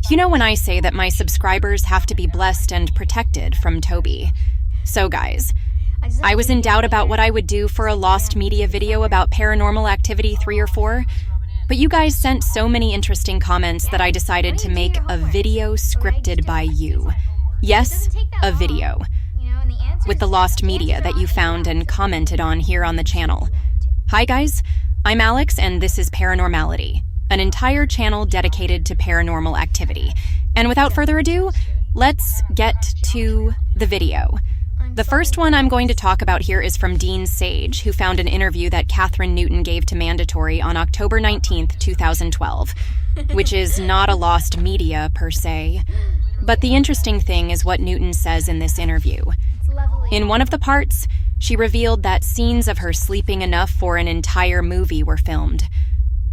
You know when I say that my subscribers have to be blessed and protected from Toby. So guys, I was in doubt about what I would do for a lost media video about Paranormal Activity 3 or 4, but you guys sent so many interesting comments that I decided to make a video scripted by you. Yes, a video. With the lost media that you found and commented on here on the channel. Hi guys, I'm Alex and this is Paranormality, an entire channel dedicated to paranormal activity. And without further ado, let's get to the video. The first one I'm going to talk about here is from Dean Sage, who found an interview that Catherine Newton gave to Mandatory on October 19th, 2012, which is not a lost media per se. But the interesting thing is what Newton says in this interview. In one of the parts, she revealed that scenes of her sleeping enough for an entire movie were filmed.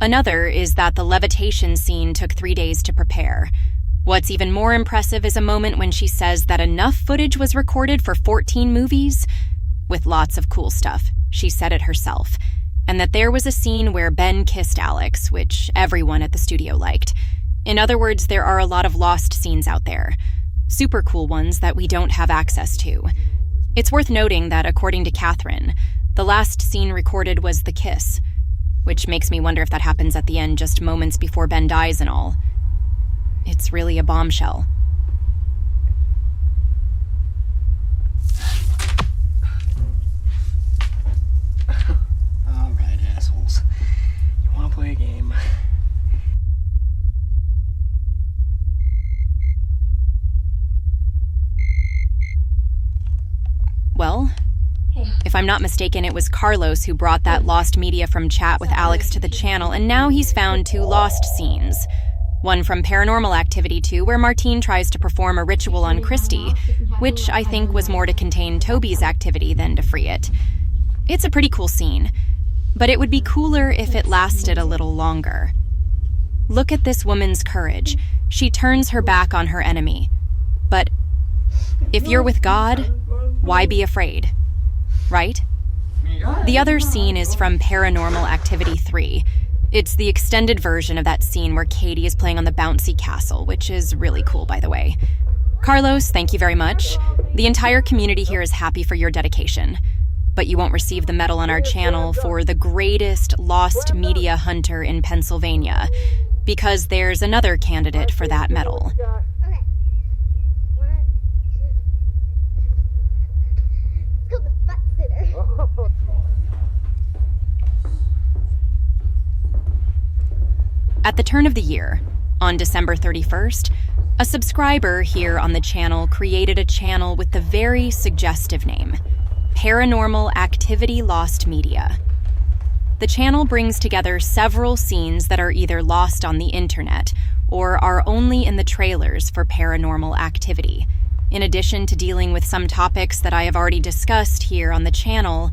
Another is that the levitation scene took 3 days to prepare. What's even more impressive is a moment when she says that enough footage was recorded for 14 movies, with lots of cool stuff. She said it herself. And that there was a scene where Ben kissed Alex, which everyone at the studio liked. In other words, there are a lot of lost scenes out there. Super cool ones that we don't have access to. It's worth noting that, according to Catherine, the last scene recorded was the kiss, which makes me wonder if that happens at the end just moments before Ben dies and all. It's really a bombshell. All right, assholes. You want to play a game? Well, if I'm not mistaken, it was Carlos who brought that lost media from chat with Alex to the channel, and now he's found 2 lost scenes. One from Paranormal Activity 2, where Martine tries to perform a ritual on Christy, which I think was more to contain Toby's activity than to free it. It's a pretty cool scene, but it would be cooler if it lasted a little longer. Look at this woman's courage. She turns her back on her enemy. But if you're with God, why be afraid? Right? The other scene is from Paranormal Activity 3. It's the extended version of that scene where Katie is playing on the bouncy castle, which is really cool, by the way. Carlos, thank you very much. The entire community here is happy for your dedication. But you won't receive the medal on our channel for the greatest lost media hunter in Pennsylvania, because there's another candidate for that medal. At the turn of the year, on December 31st, a subscriber here on the channel created a channel with the very suggestive name, Paranormal Activity Lost Media. The channel brings together several scenes that are either lost on the internet or are only in the trailers for Paranormal Activity, in addition to dealing with some topics that I have already discussed here on the channel,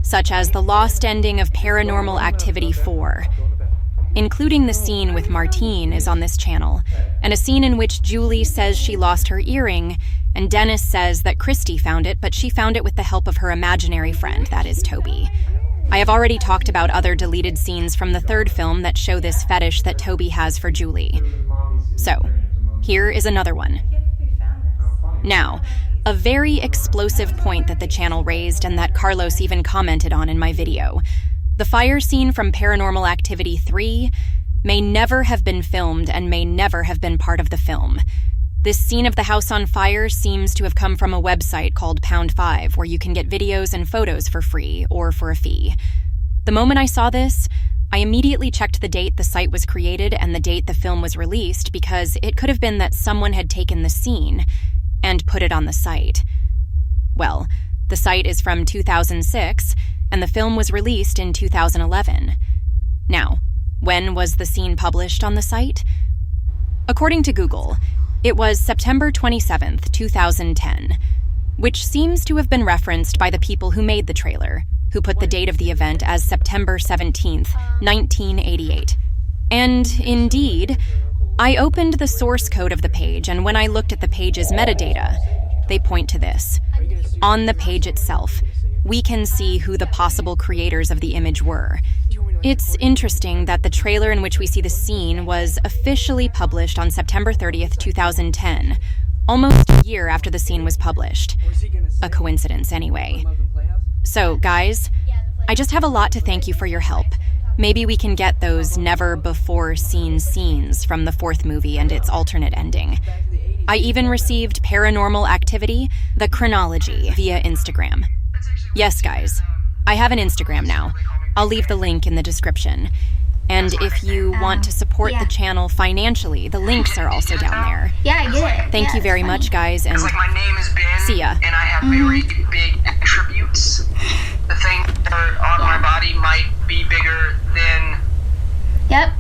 such as the lost ending of Paranormal Activity 4. Including the scene with Martine is on this channel, and a scene in which Julie says she lost her earring, and Dennis says that Christy found it, but she found it with the help of her imaginary friend, that is Toby. I have already talked about other deleted scenes from the 3rd film that show this fetish that Toby has for Julie. So, here is another one. Now, a very explosive point that the channel raised and that Carlos even commented on in my video. The fire scene from Paranormal Activity 3 may never have been filmed and may never have been part of the film. This scene of the house on fire seems to have come from a website called Pound 5, where you can get videos and photos for free or for a fee. The moment I saw this, I immediately checked the date the site was created and the date the film was released, because it could have been that someone had taken the scene and put it on the site. Well, the site is from 2006, and the film was released in 2011. Now, when was the scene published on the site? According to Google, it was September 27th, 2010, which seems to have been referenced by the people who made the trailer, who put the date of the event as September 17th, 1988. And indeed, I opened the source code of the page, and when I looked at the page's metadata, they point to this. On the page itself, we can see who the possible creators of the image were, It's interesting that the trailer in which we see the scene was officially published on September 30th, 2010, almost a year after the scene was published. A coincidence, anyway. So, guys, I just have a lot to thank you for your help. Maybe we can get those never-before-seen scenes from the fourth movie and its alternate ending. I even received Paranormal Activity, the chronology, via Instagram. Yes, guys, I have an Instagram now. I'll leave the link in the description. And if you want to support the channel financially, the links are also down there. Yeah, I get it. Thank you very much, guys, and Like, my name is Ben, see ya. and I have very big attributes. The things that are on my body might be bigger than Yep.